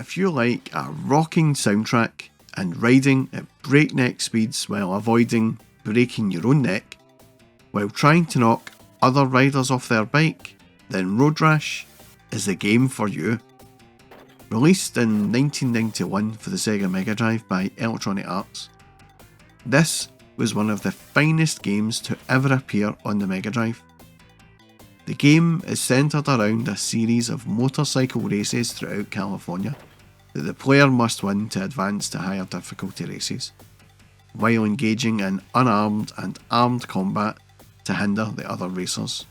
if you like a rocking soundtrack and riding at breakneck speeds while avoiding breaking your own neck, while trying to knock other riders off their bike, then Road Rash is the game for you. Released in 1991 for the Sega Megadrive by Electronic Arts, this was one of the finest games to ever appear on the Megadrive. The game is centred around a series of motorcycle races throughout California that the player must win to advance to higher difficulty races, while engaging in unarmed and armed combat to hinder the other racers.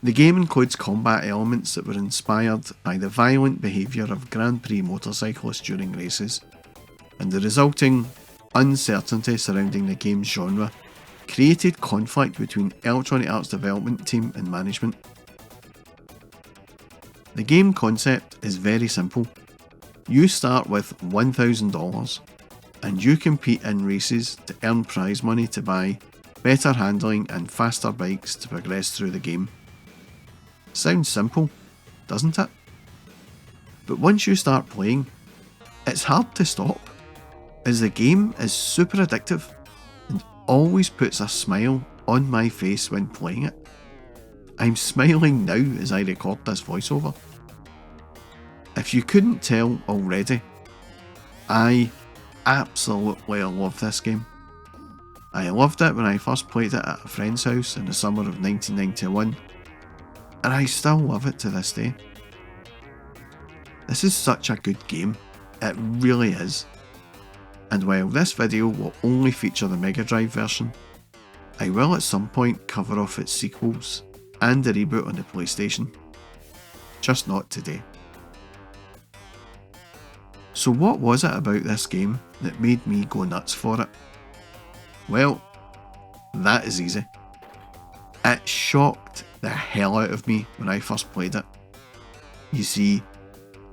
The game includes combat elements that were inspired by the violent behaviour of Grand Prix motorcyclists during races, and the resulting uncertainty surrounding the game's genre created conflict between Electronic Arts development team and management. The game concept is very simple. You start with $1,000 and you compete in races to earn prize money to buy better handling and faster bikes to progress through the game. Sounds simple, doesn't it? But once you start playing, it's hard to stop, as the game is super addictive and always puts a smile on my face when playing it. I'm smiling now as I record this voiceover. If you couldn't tell already, I absolutely love this game. I loved it when I first played it at a friend's house in the summer of 1991, and I still love it to this day. This is such a good game, it really is. And while this video will only feature the Mega Drive version, I will at some point cover off its sequels and the reboot on the PlayStation. Just not today. So what was it about this game that made me go nuts for it? Well, that is easy. It shocked the hell out of me when I first played it. You see,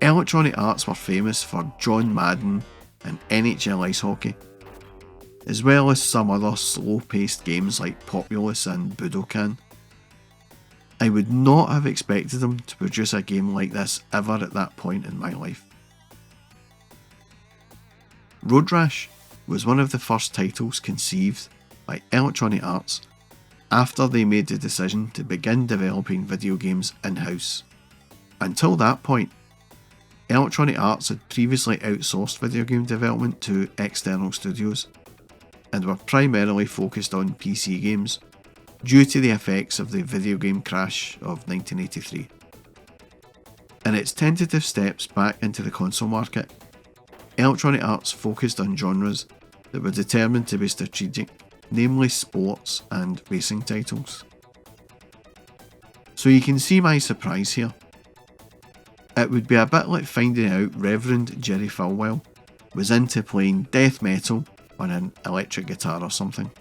Electronic Arts were famous for John Madden and NHL Ice Hockey, as well as some other slow-paced games like Populous and Budokan. I would not have expected them to produce a game like this ever at that point in my life. Road Rash was one of the first titles conceived by Electronic Arts after they made the decision to begin developing video games in-house. Until that point, Electronic Arts had previously outsourced video game development to external studios and were primarily focused on PC games due to the effects of the video game crash of 1983. In its tentative steps back into the console market, Electronic Arts focused on genres that were determined to be strategic, namely sports and racing titles. So you can see my surprise here. It would be a bit like finding out Reverend Jerry Falwell was into playing death metal on an electric guitar or something.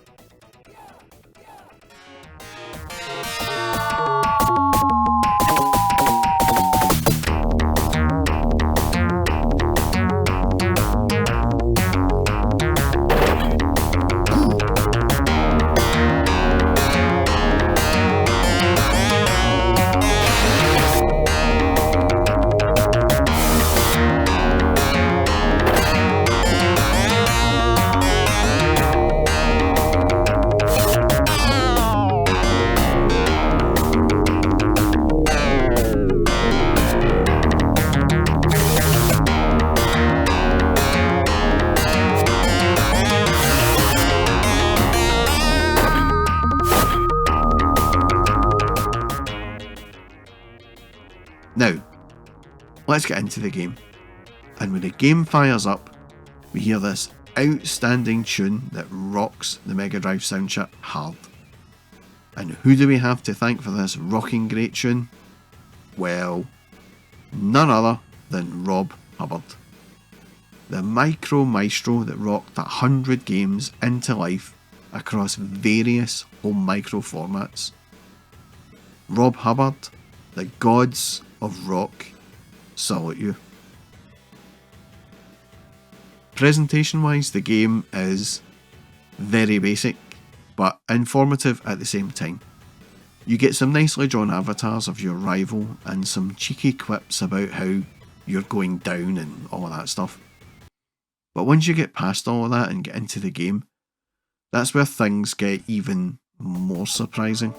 Now, let's get into the game. And when the game fires up, we hear this outstanding tune that rocks the Mega Drive soundchip hard. And who do we have to thank for this rocking great tune? Well, none other than Rob Hubbard. The micro maestro that rocked 100 games into life across various home micro formats. Rob Hubbard, the gods of rock, salute you. Presentation wise, the game is very basic but informative at the same time. You get some nicely drawn avatars of your rival and some cheeky quips about how you're going down and all of that stuff. But once you get past all of that and get into the game, that's where things get even more surprising.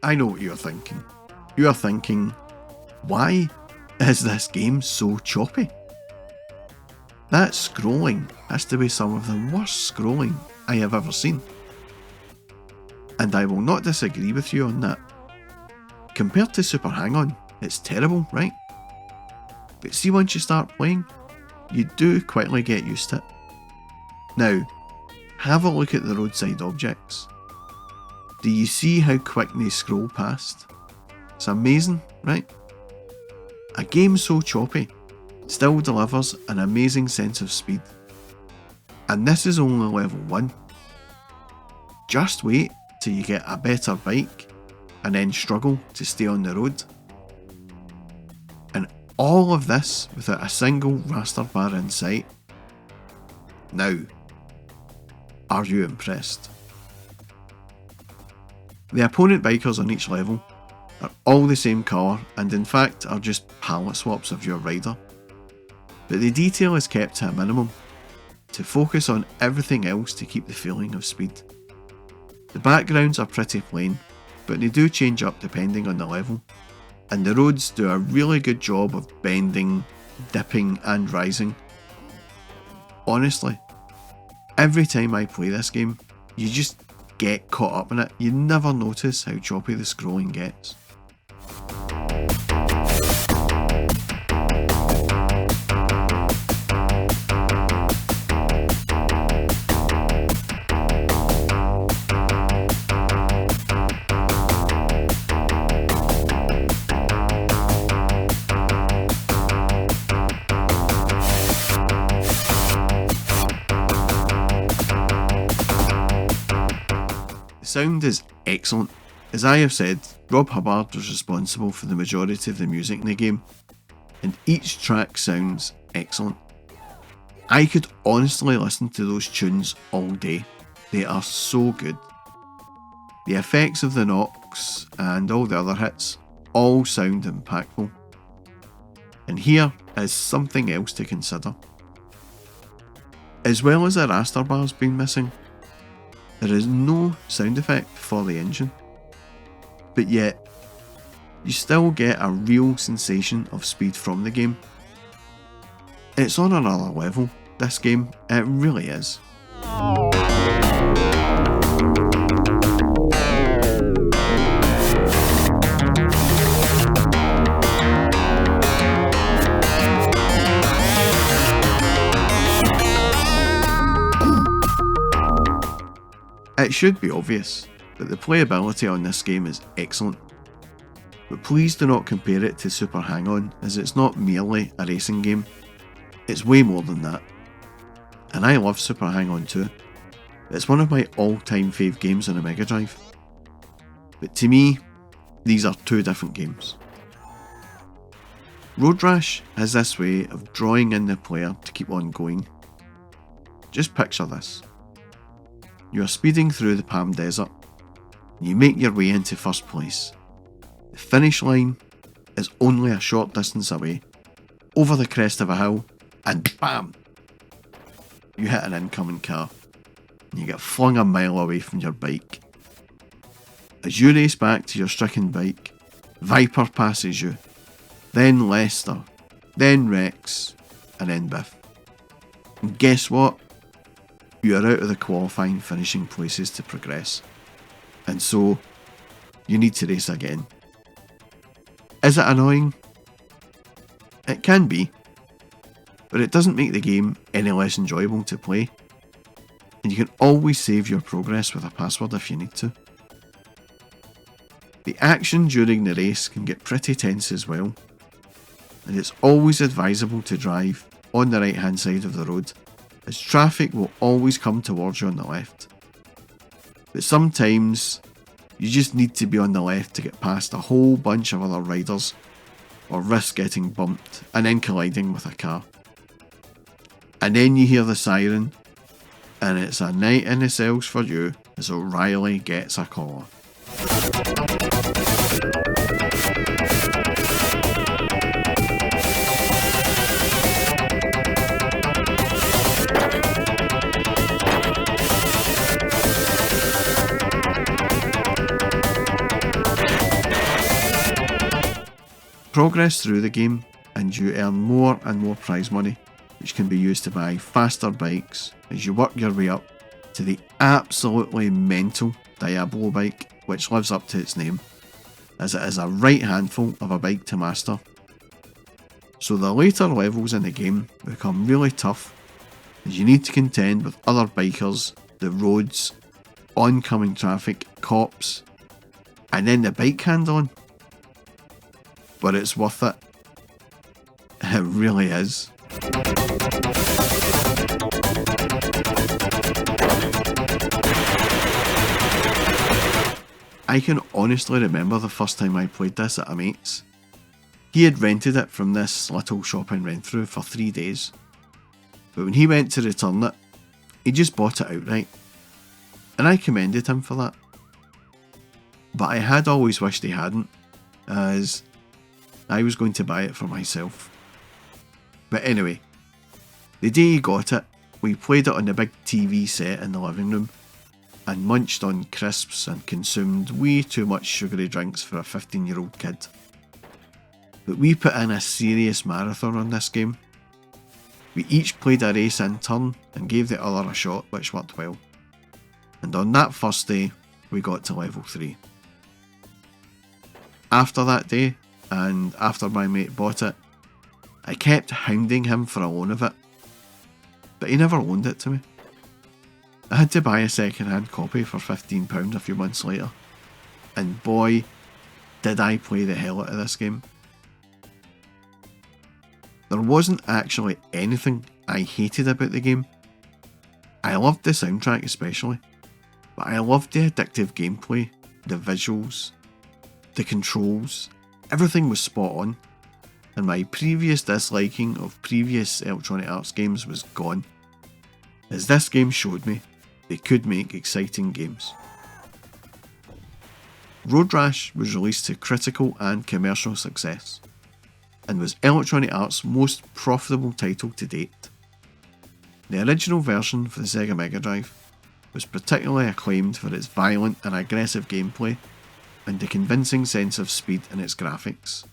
I know what you're thinking. You are thinking, why is this game so choppy? That scrolling has to be some of the worst scrolling I have ever seen. And I will not disagree with you on that. Compared to Super Hang-On, it's terrible, right? But see, once you start playing, you do quickly get used to it. Now, have a look at the roadside objects. Do you see how quick they scroll past? It's amazing, right? A game so choppy still delivers an amazing sense of speed. And this is only level 1. Just wait till you get a better bike and then struggle to stay on the road. And all of this without a single raster bar in sight. Now, are you impressed? The opponent bikers on each level are all the same colour and in fact are just palette swaps of your rider. But the detail is kept to a minimum, to focus on everything else to keep the feeling of speed. The backgrounds are pretty plain, but they do change up depending on the level, and the roads do a really good job of bending, dipping and rising. Honestly, every time I play this game, you just get caught up in it. You never notice how choppy the scrolling gets. The sound is excellent. As I have said, Rob Hubbard was responsible for the majority of the music in the game, and each track sounds excellent. I could honestly listen to those tunes all day. They are so good. The effects of the knocks and all the other hits all sound impactful. And here is something else to consider. As well as the raster bars being missing, there is no sound effect for the engine, but yet you still get a real sensation of speed from the game. It's on another level, this game, it really is. It should be obvious that the playability on this game is excellent, but please do not compare it to Super Hang-On, as it's not merely a racing game, it's way more than that. And I love Super Hang-On too. It's one of my all-time fave games on a Megadrive. But to me, these are two different games. Road Rash has this way of drawing in the player to keep on going. Just picture this. You are speeding through the Palm Desert, and you make your way into first place. The finish line is only a short distance away, over the crest of a hill, and BAM! You hit an incoming car, and you get flung a mile away from your bike. As you race back to your stricken bike, Viper passes you, then Leicester, then Rex, and then Biff. And guess what? You are out of the qualifying finishing places to progress. And so, you need to race again. Is it annoying? It can be, but it doesn't make the game any less enjoyable to play. And you can always save your progress with a password if you need to. The action during the race can get pretty tense as well, and it's always advisable to drive on the right hand side of the road, as traffic will always come towards you on the left. But sometimes you just need to be on the left to get past a whole bunch of other riders, or risk getting bumped and then colliding with a car. And then you hear the siren, and it's a night in the cells for you as O'Reilly gets a collar. Progress through the game and you earn more and more prize money, which can be used to buy faster bikes as you work your way up to the absolutely mental Diablo bike, which lives up to its name, as it is a right handful of a bike to master. So the later levels in the game become really tough, as you need to contend with other bikers, the roads, oncoming traffic, cops, and then the bike handling. But it's worth it. It really is. I can honestly remember the first time I played this at a mate's. He had rented it from this little shop in Renfrew for 3 days. But when he went to return it, he just bought it outright. And I commended him for that. But I had always wished he hadn't, as I was going to buy it for myself. But anyway, the day he got it, we played it on the big TV set in the living room and munched on crisps and consumed way too much sugary drinks for a 15-year-old kid. But we put in a serious marathon on this game. We each played a race in turn and gave the other a shot, which worked well. And on that first day, we got to level 3. After that day, and after my mate bought it, I kept hounding him for a loan of it, but he never loaned it to me. I had to buy a second-hand copy for £15 a few months later, and boy, did I play the hell out of this game. There wasn't actually anything I hated about the game. I loved the soundtrack especially, but I loved the addictive gameplay, the visuals, the controls. Everything was spot on, and my previous disliking of previous Electronic Arts games was gone, as this game showed me they could make exciting games. Road Rash was released to critical and commercial success, and was Electronic Arts' most profitable title to date. The original version for the Sega Megadrive was particularly acclaimed for its violent and aggressive gameplay, and a convincing sense of speed in its graphics.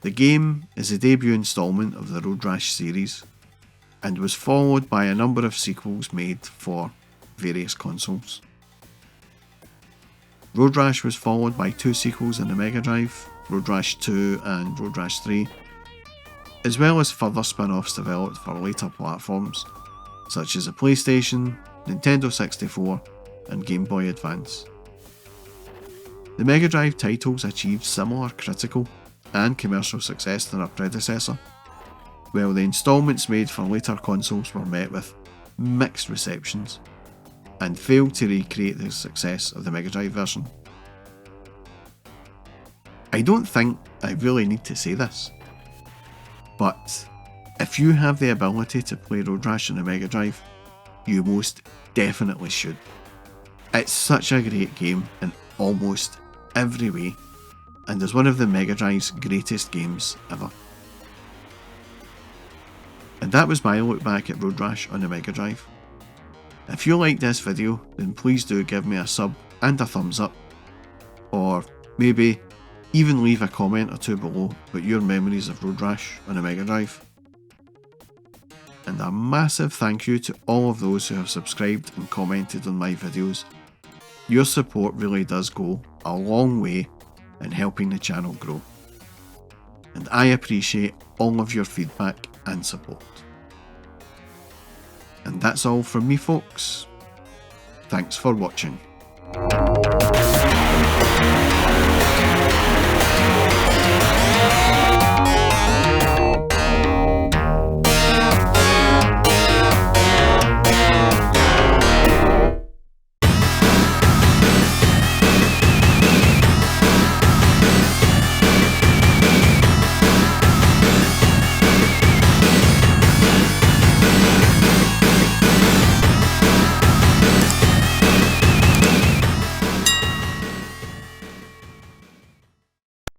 The game is the debut installment of the Road Rash series, and was followed by a number of sequels made for various consoles. Road Rash was followed by 2 sequels in the Megadrive, Road Rash 2 and Road Rash 3, as well as further spin-offs developed for later platforms, such as the PlayStation, Nintendo 64 and Game Boy Advance. The Megadrive titles achieved similar critical and commercial success to their predecessor, while the installments made for later consoles were met with mixed receptions and failed to recreate the success of the Megadrive version. I don't think I really need to say this, but if you have the ability to play Road Rash on the Megadrive, you most definitely should. It's such a great game in almost every way, and is one of the Megadrive's greatest games ever. And that was my look back at Road Rash on the Megadrive. If you liked this video, then please do give me a sub and a thumbs up, or maybe Even leave a comment or two below about your memories of Road Rash on a Megadrive. And a massive thank you to all of those who have subscribed and commented on my videos. Your support really does go a long way in helping the channel grow. And I appreciate all of your feedback and support. And that's all from me, folks. Thanks for watching.